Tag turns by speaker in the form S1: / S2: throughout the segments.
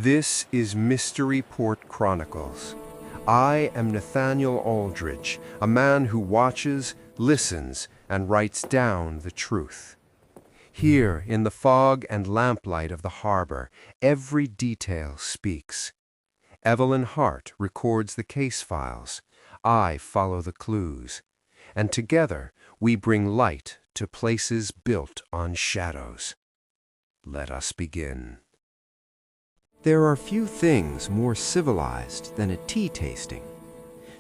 S1: This is Mystery Port Chronicles. I am Nathaniel Aldridge, a man who watches, listens, and writes down the truth. Here, in the fog and lamplight of the harbor, every detail speaks. Evelyn Hart records the case files. I follow the clues. And together, we bring light to places built on shadows. Let us begin. There are few things more civilized than a tea tasting.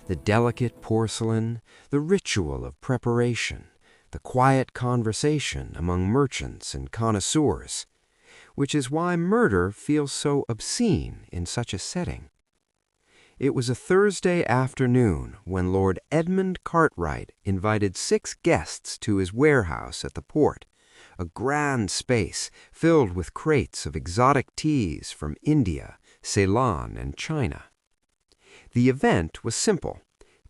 S1: The delicate porcelain, the ritual of preparation, the quiet conversation among merchants and connoisseurs, which is why murder feels so obscene in such a setting. It was a Thursday afternoon when Lord Edmund Cartwright invited 6 guests to his warehouse at the port, a grand space filled with crates of exotic teas from India, Ceylon, and China. The event was simple: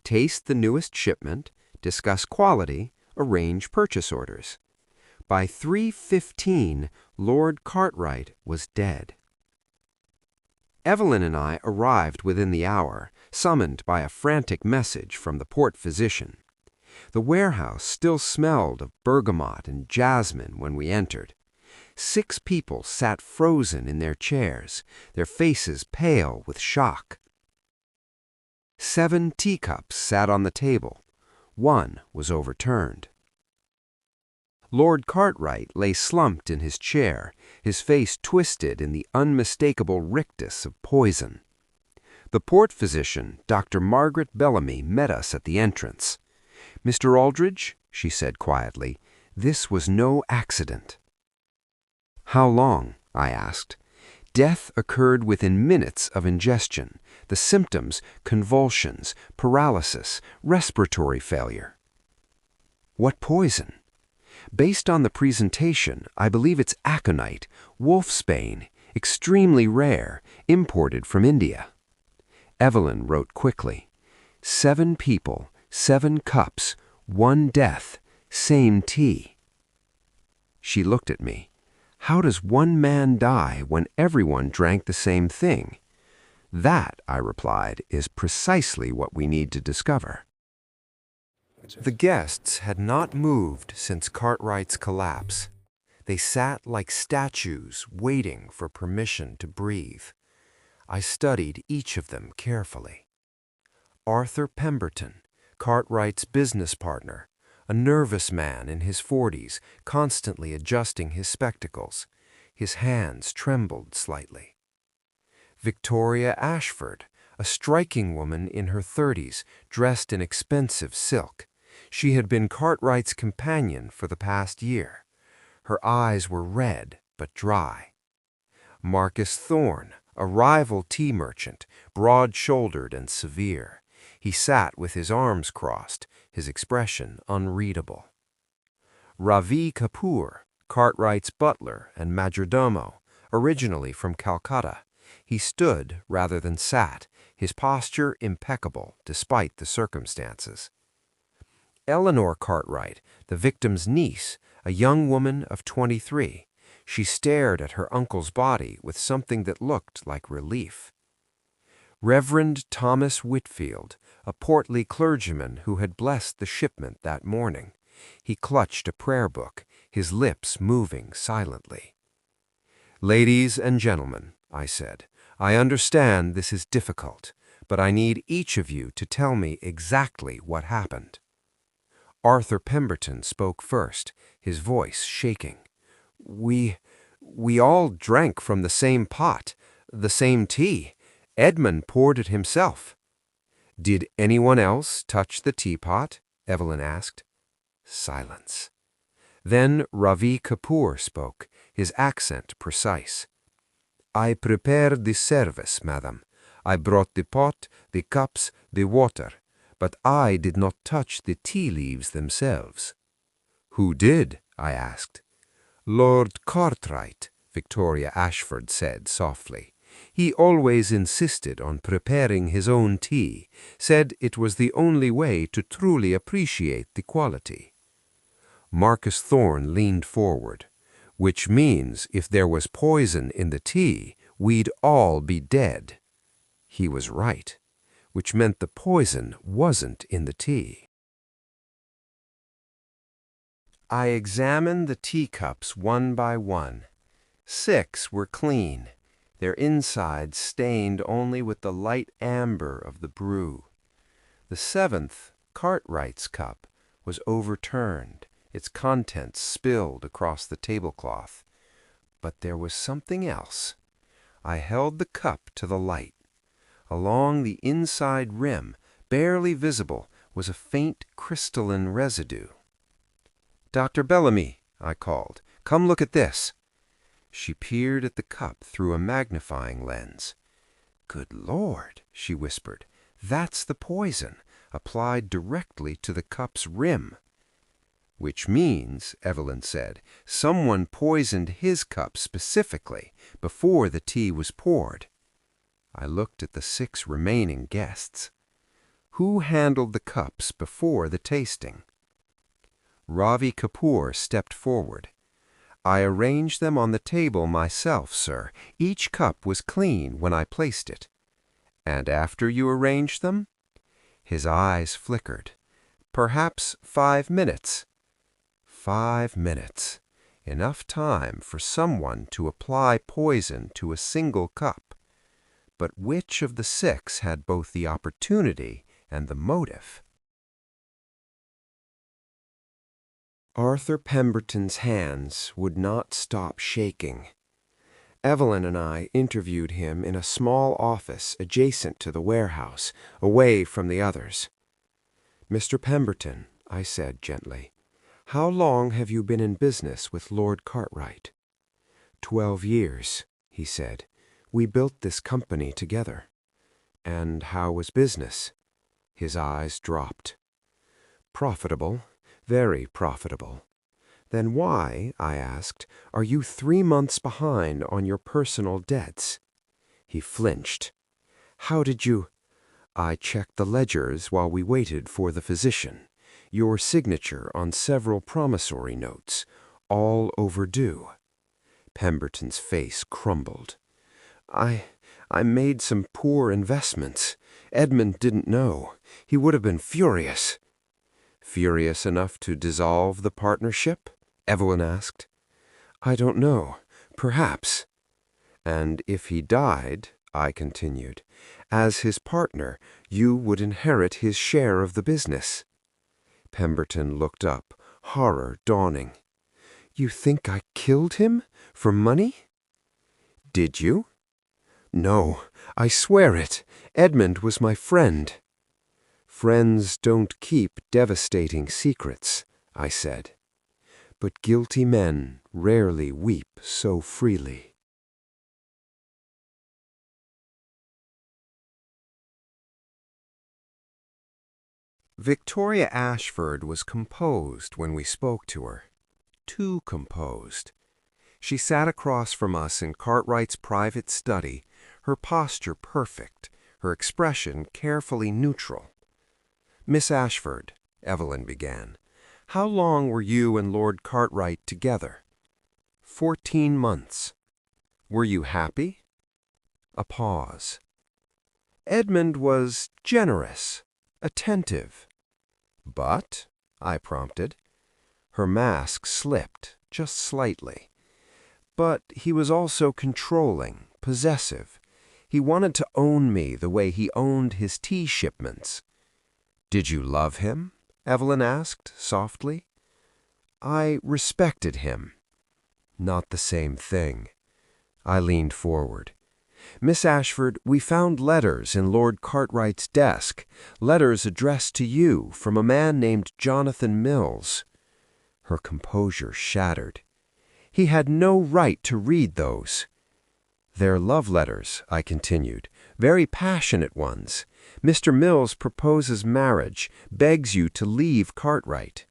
S1: taste the newest shipment, discuss quality, arrange purchase orders. By 3:15, Lord Cartwright was dead. Evelyn and I arrived within the hour, summoned by a frantic message from the port physician. The warehouse still smelled of bergamot and jasmine when we entered. 6 people sat frozen in their chairs, their faces pale with shock. 7 teacups sat on the table. 1 was overturned. Lord Cartwright lay slumped in his chair, his face twisted in the unmistakable rictus of poison. The port physician, Dr. Margaret Bellamy, met us at the entrance. "Mr. Aldridge," she said quietly, "this was no accident." "How long?" I asked. "Death occurred within minutes of ingestion. The symptoms: convulsions, paralysis, respiratory failure." "What poison?" "Based on the presentation, I believe it's aconite, wolfsbane, extremely rare, imported from India." Evelyn wrote quickly. 7 people, 7 cups, 1 death, same tea." She looked at me. "How does one man die when everyone drank the same thing?" "That," I replied, "is precisely what we need to discover." The guests had not moved since Cartwright's collapse. They sat like statues, waiting for permission to breathe. I studied each of them carefully. Arthur Pemberton, Cartwright's business partner, a nervous man in his 40s, constantly adjusting his spectacles. His hands trembled slightly. Victoria Ashford, a striking woman in her 30s, dressed in expensive silk. She had been Cartwright's companion for the past year. Her eyes were red but dry. Marcus Thorne, a rival tea merchant, broad-shouldered and severe. He sat with his arms crossed, his expression unreadable. Ravi Kapoor, Cartwright's butler and majordomo, originally from Calcutta. He stood rather than sat, his posture impeccable despite the circumstances. Eleanor Cartwright, the victim's niece, a young woman of 23. She stared at her uncle's body with something that looked like relief. Reverend Thomas Whitfield, a portly clergyman who had blessed the shipment that morning. He clutched a prayer book, his lips moving silently. "Ladies and gentlemen," I said, "I understand this is difficult, but I need each of you to tell me exactly what happened." Arthur Pemberton spoke first, his voice shaking. We all drank from the same pot, the same tea. Edmund poured it himself." "Did anyone else touch the teapot?" Evelyn asked. Silence. Then Ravi Kapoor spoke, his accent precise. "I prepared the service, madam. I brought the pot, the cups, the water, but I did not touch the tea leaves themselves." "Who did?" I asked. "Lord Cartwright," Victoria Ashford said softly. "He always insisted on preparing his own tea, said it was the only way to truly appreciate the quality." Marcus Thorne leaned forward. "Which means if there was poison in the tea, we'd all be dead. He was right, which meant the poison wasn't in the tea. I examined the teacups one by one. 6 were clean, their insides stained only with the light amber of the brew. The 7th, Cartwright's cup, was overturned, its contents spilled across the tablecloth. But there was something else. I held the cup to the light. Along the inside rim, barely visible, was a faint crystalline residue. "Dr. Bellamy," I called, "come look at this." She peered at the cup through a magnifying lens. "Good Lord," she whispered, "that's the poison, applied directly to the cup's rim." "Which means," Evelyn said, "someone poisoned his cup specifically before the tea was poured." I looked at the 6 remaining guests. Who handled the cups before the tasting? Ravi Kapoor stepped forward. "I arranged them on the table myself, sir. Each cup was clean when I placed it." "And after you arranged them?" His eyes flickered. "Perhaps 5 minutes." 5 minutes. Enough time for someone to apply poison to a single cup. But which of the 6 had both the opportunity and the motive? Arthur Pemberton's hands would not stop shaking. Evelyn and I interviewed him in a small office adjacent to the warehouse, away from the others. "Mr. Pemberton," I said gently, "how long have you been in business with Lord Cartwright?" 12 years, he said. "We built this company together." "And how was business?" His eyes dropped. "Profitable. Very profitable." "Then why," I asked, "are you 3 months behind on your personal debts?" He flinched. "How did you—" "I checked the ledgers while we waited for the physician. Your signature on several promissory notes, all overdue." Pemberton's face crumbled. I made some poor investments. Edmund didn't know. He would have been furious." "Furious enough to dissolve the partnership?" Evelyn asked. "I don't know. Perhaps." "And if he died," I continued, "as his partner, you would inherit his share of the business." Pemberton looked up, horror dawning. "You think I killed him? For money?" "Did you?" "No, I swear it. Edmund was my friend." "Friends don't keep devastating secrets," I said. "But guilty men rarely weep so freely." Victoria Ashford was composed when we spoke to her. Too composed. She sat across from us in Cartwright's private study, her posture perfect, her expression carefully neutral. "Miss Ashford," Evelyn began, "how long were you and Lord Cartwright together?" 14 months. "Were you happy?" A pause. "Edmund was generous, attentive." "But?" I prompted. Her mask slipped, just slightly. "But he was also controlling, possessive. He wanted to own me the way he owned his tea shipments." "Did you love him?" Evelyn asked, softly. "I respected him." "Not the same thing." I leaned forward. "Miss Ashford, we found letters in Lord Cartwright's desk, letters addressed to you from a man named Jonathan Mills." Her composure shattered. "He had no right to read those." "They're love letters," I continued, "very passionate ones. Mr. Mills proposes marriage, begs you to leave Cartwright."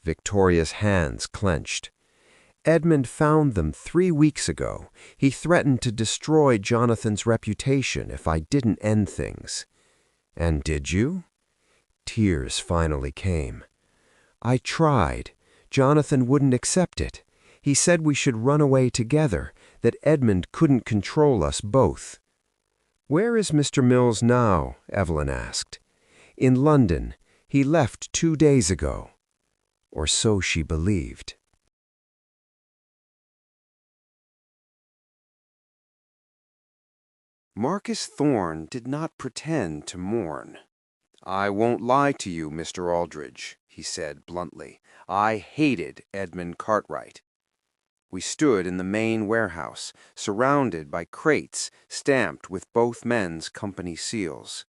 S1: Victoria's hands clenched. "Edmund found them 3 weeks ago. He threatened to destroy Jonathan's reputation if I didn't end things." "And did you?" Tears finally came. "I tried. Jonathan wouldn't accept it. He said we should run away together, that Edmund couldn't control us both. "Where is Mr. Mills now?" Evelyn asked. "In London. He left 2 days ago." Or so she believed. Marcus Thorne did not pretend to mourn. "I won't lie to you, Mr. Aldridge," he said bluntly. "I hated Edmund Cartwright." We stood in the main warehouse, surrounded by crates stamped with both men's company seals.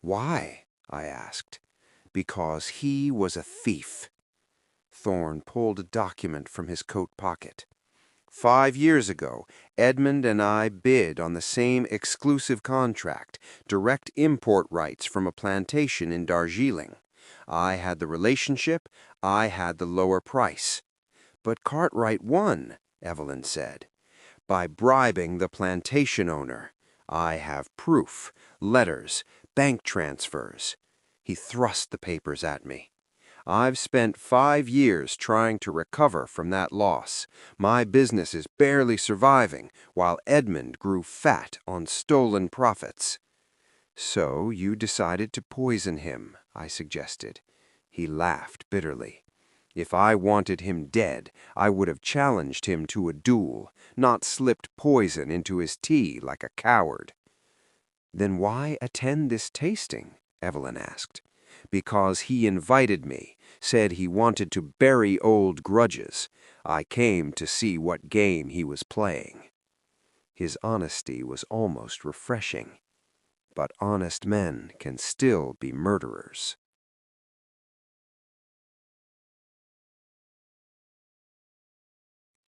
S1: "Why?" I asked. "Because he was a thief." Thorne pulled a document from his coat pocket. 5 years ago, Edmund and I bid on the same exclusive contract, direct import rights from a plantation in Darjeeling. I had the relationship, I had the lower price. "But Cartwright won," Evelyn said, "by bribing the plantation owner. I have proof, letters, bank transfers." He thrust the papers at me. "I've spent 5 years trying to recover from that loss. My business is barely surviving, while Edmund grew fat on stolen profits." "So you decided to poison him," I suggested. He laughed bitterly. "If I wanted him dead, I would have challenged him to a duel, not slipped poison into his tea like a coward." "Then why attend this tasting?" Evelyn asked. "Because he invited me, said he wanted to bury old grudges. I came to see what game he was playing." His honesty was almost refreshing. But honest men can still be murderers.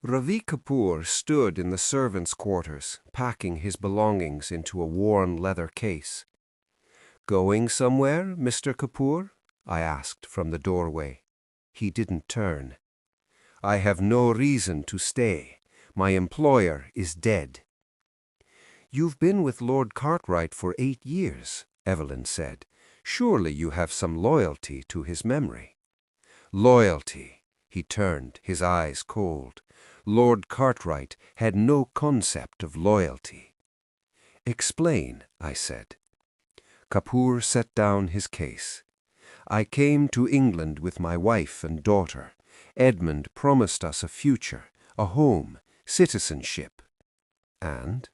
S1: Ravi Kapoor stood in the servants' quarters, packing his belongings into a worn leather case. "Going somewhere, Mr. Kapoor?" I asked from the doorway. He didn't turn. "I have no reason to stay. My employer is dead." "You've been with Lord Cartwright for 8 years," Evelyn said. "Surely you have some loyalty to his memory." "Loyalty?" He turned, his eyes cold. "Lord Cartwright had no concept of loyalty." "Explain," I said. Kapoor set down his case. "I came to England with my wife and daughter. Edmund promised us a future, a home, citizenship." "And?"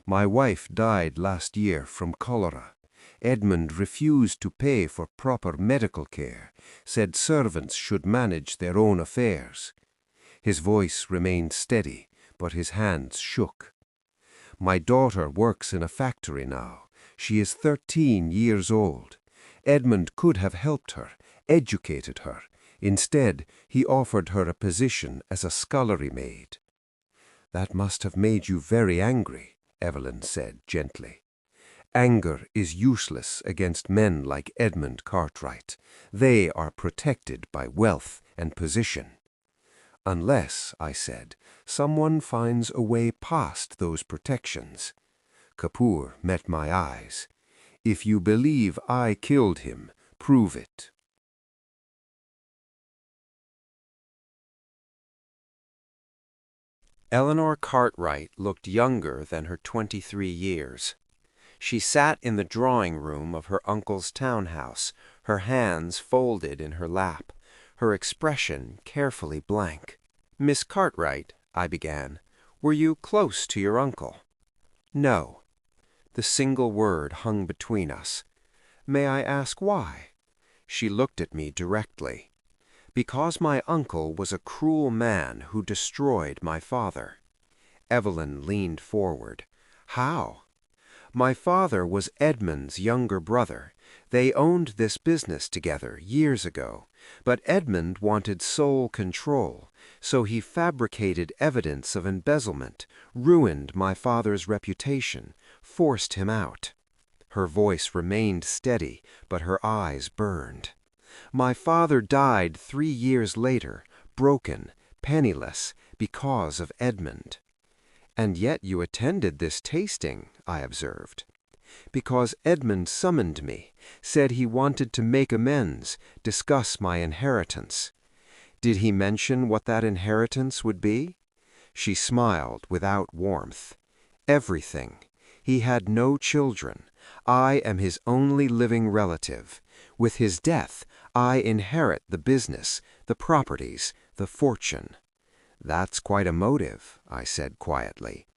S1: "My wife died last year from cholera. Edmund refused to pay for proper medical care, said servants should manage their own affairs." His voice remained steady, but his hands shook. "My daughter works in a factory now. She is 13 years old. Edmund could have helped her, educated her. Instead, he offered her a position as a scullery maid." "That must have made you very angry," Evelyn said gently. "Anger is useless against men like Edmund Cartwright. They are protected by wealth and position." "Unless," I said, "someone finds a way past those protections." Kapoor met my eyes. "If you believe I killed him, prove it." Eleanor Cartwright looked younger than her 23 years. She sat in the drawing room of her uncle's townhouse, her hands folded in her lap, her expression carefully blank. "Miss Cartwright," I began, "were you close to your uncle?" "No." The single word hung between us. "May I ask why?" She looked at me directly. "Because my uncle was a cruel man who destroyed my father." Evelyn leaned forward. "How?" "My father was Edmund's younger brother. They owned this business together years ago, but Edmund wanted sole control, so he fabricated evidence of embezzlement, ruined my father's reputation, forced him out." Her voice remained steady, but her eyes burned. "My father died 3 years later, broken, penniless, because of Edmund." "And yet you attended this tasting," I observed. "Because Edmund summoned me, said he wanted to make amends, discuss my inheritance." "Did he mention what that inheritance would be?" She smiled without warmth. Everything. He had no children. I am his only living relative. With his death, I inherit the business, the properties, the fortune. That's quite a motive, I said quietly.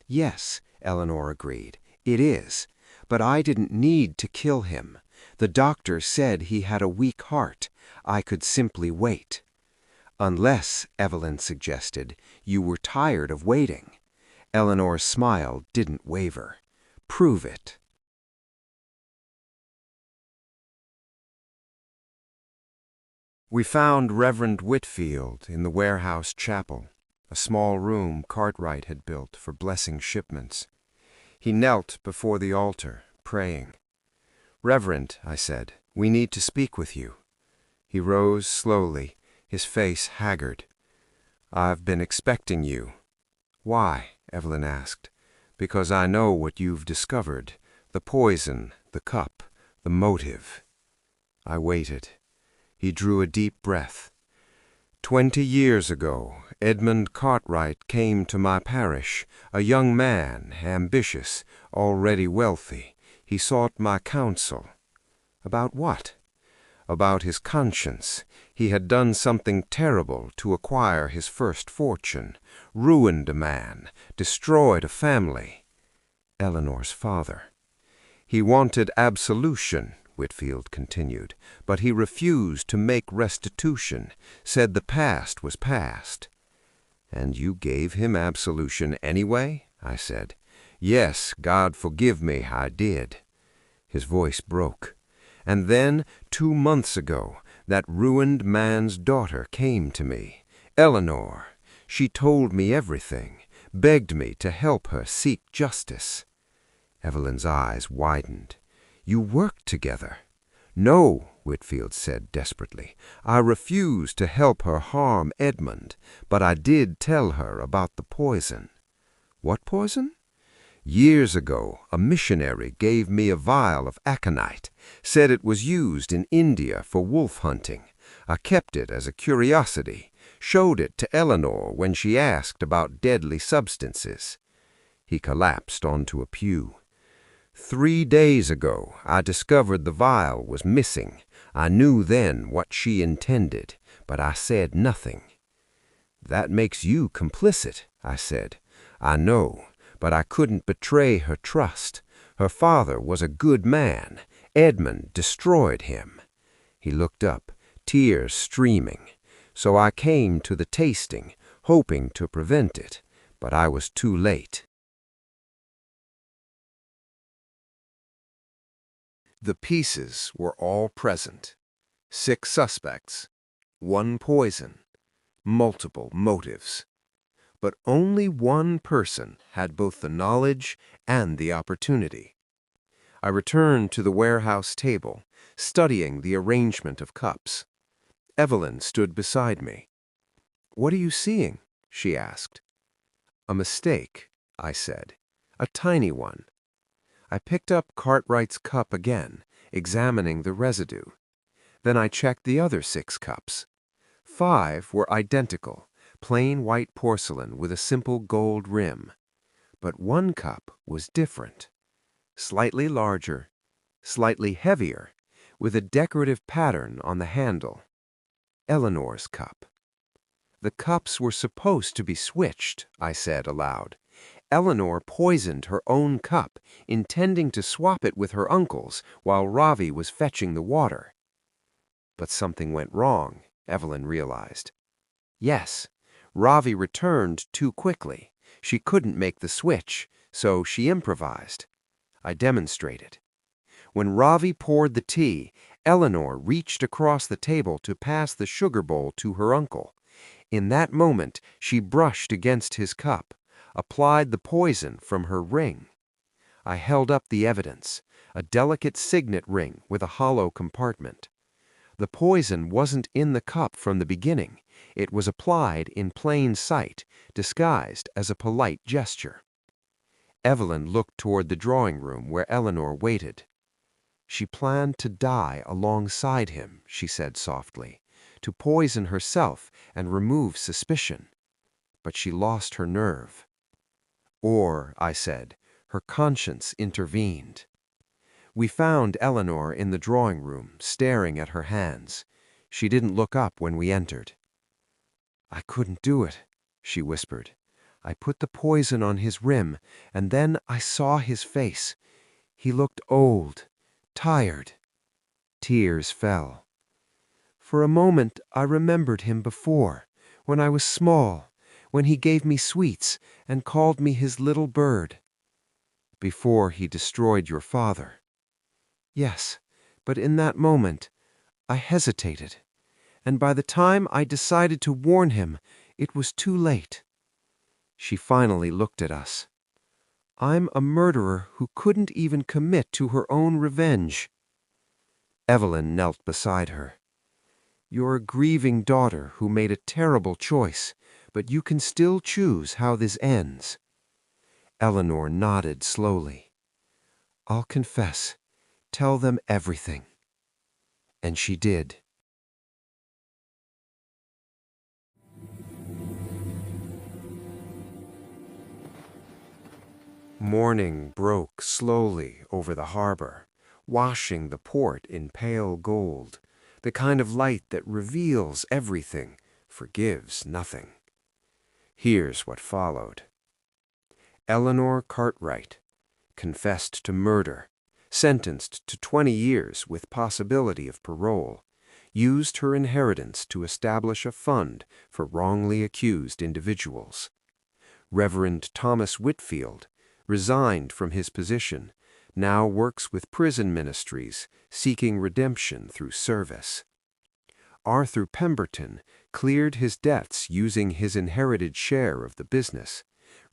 S1: Yes, Eleanor agreed. It is. But I didn't need to kill him. The doctor said he had a weak heart. I could simply wait. Unless, Evelyn suggested, you were tired of waiting. Eleanor's smile didn't waver. Prove it. We found Reverend Whitfield in the warehouse chapel, a small room Cartwright had built for blessing shipments. He knelt before the altar, praying. "Reverend," I said, "we need to speak with you." He rose slowly, his face haggard. "I've been expecting you." "Why?" Evelyn asked. "Because I know what you've discovered. The poison, the cup, the motive." I waited. He drew a deep breath. 20 years ago, Edmund Cartwright came to my parish, a young man, ambitious, already wealthy. He sought my counsel. About what? About his conscience. He had done something terrible to acquire his first fortune, ruined a man, destroyed a family. Eleanor's father. He wanted absolution, Whitfield continued, but he refused to make restitution, said the past was past. "And you gave him absolution anyway?" I said. "Yes, God forgive me, I did." His voice broke. "And then, 2 months ago, that ruined man's daughter came to me, Eleanor. She told me everything, begged me to help her seek justice." Evelyn's eyes widened. "You worked together?" "No," Whitfield said desperately. "I refused to help her harm Edmund, but I did tell her about the poison." "What poison?" "Years ago, a missionary gave me a vial of aconite, said it was used in India for wolf hunting. I kept it as a curiosity, showed it to Eleanor when she asked about deadly substances." He collapsed onto a pew. 3 days ago, I discovered the vial was missing. I knew then what she intended, but I said nothing." "That makes you complicit," I said. "I know, but I couldn't betray her trust. Her father was a good man. Edmund destroyed him." He looked up, tears streaming. "So I came to the tasting, hoping to prevent it, but I was too late." The pieces were all present. 6 suspects, 1 poison, multiple motives. But only one person had both the knowledge and the opportunity. I returned to the warehouse table, studying the arrangement of cups. Evelyn stood beside me. "What are you seeing?" she asked. "A mistake," I said. "A tiny one." I picked up Cartwright's cup again, examining the residue. Then I checked the other 6 cups. 5 were identical, plain white porcelain with a simple gold rim. But 1 cup was different. Slightly larger, slightly heavier, with a decorative pattern on the handle. Eleanor's cup. "The cups were supposed to be switched," I said aloud. "Eleanor poisoned her own cup, intending to swap it with her uncle's while Ravi was fetching the water." But something went wrong, Evelyn realized. "Yes, Ravi returned too quickly. She couldn't make the switch, so she improvised." I demonstrated. When Ravi poured the tea, Eleanor reached across the table to pass the sugar bowl to her uncle. In that moment, she brushed against his cup, applied the poison from her ring. I held up the evidence, a delicate signet ring with a hollow compartment. The poison wasn't in the cup from the beginning. It was applied in plain sight, disguised as a polite gesture. Evelyn looked toward the drawing room where Eleanor waited. "She planned to die alongside him," she said softly, "to poison herself and remove suspicion." but she lost her nerve. Or, I said, her conscience intervened. We found Eleanor in the drawing room, staring at her hands. She didn't look up when we entered. "I couldn't do it," she whispered. "I put the poison on his rim, and then I saw his face. He looked old, tired." Tears fell. "For a moment I remembered him before, when I was small, when he gave me sweets and called me his little bird." "Before he destroyed your father." "Yes, but in that moment I hesitated, and by the time I decided to warn him, it was too late." She finally looked at us. "I'm a murderer who couldn't even commit to her own revenge." Evelyn knelt beside her. "You're a grieving daughter who made a terrible choice, but you can still choose how this ends." Eleanor nodded slowly. "I'll confess. Tell them everything." And she did. Morning broke slowly over the harbor, washing the port in pale gold, the kind of light that reveals everything, forgives nothing. Here's what followed. Eleanor Cartwright, confessed to murder, sentenced to 20 years with possibility of parole, used her inheritance to establish a fund for wrongly accused individuals. Reverend Thomas Whitfield, resigned from his position, now works with prison ministries seeking redemption through service. Arthur Pemberton cleared his debts using his inherited share of the business,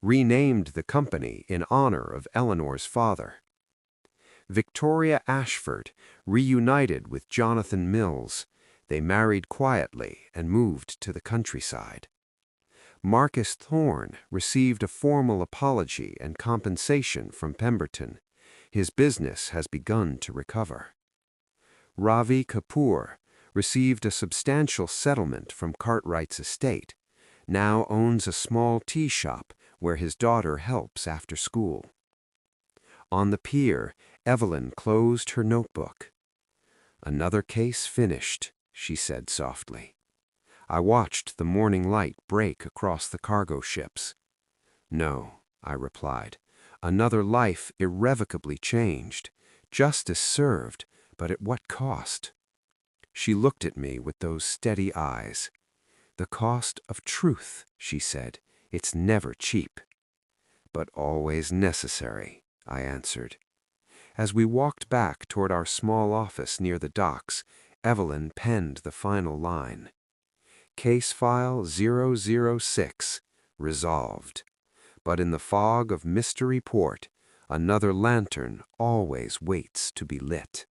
S1: renamed the company in honor of Eleanor's father. Victoria Ashford reunited with Jonathan Mills. They married quietly and moved to the countryside. Marcus Thorne received a formal apology and compensation from Pemberton. His business has begun to recover. Ravi Kapoor received a substantial settlement from Cartwright's estate, now owns a small tea shop where his daughter helps after school. On the pier, Evelyn closed her notebook. "Another case finished," she said softly. I watched the morning light break across the cargo ships. "No," I replied. "Another life irrevocably changed. Justice served, but at what cost?" She looked at me with those steady eyes. "The cost of truth," she said. "It's never cheap." "But always necessary," I answered. As we walked back toward our small office near the docks, Evelyn penned the final line. "Case file 006, resolved. But in the fog of Mystery Port, another lantern always waits to be lit."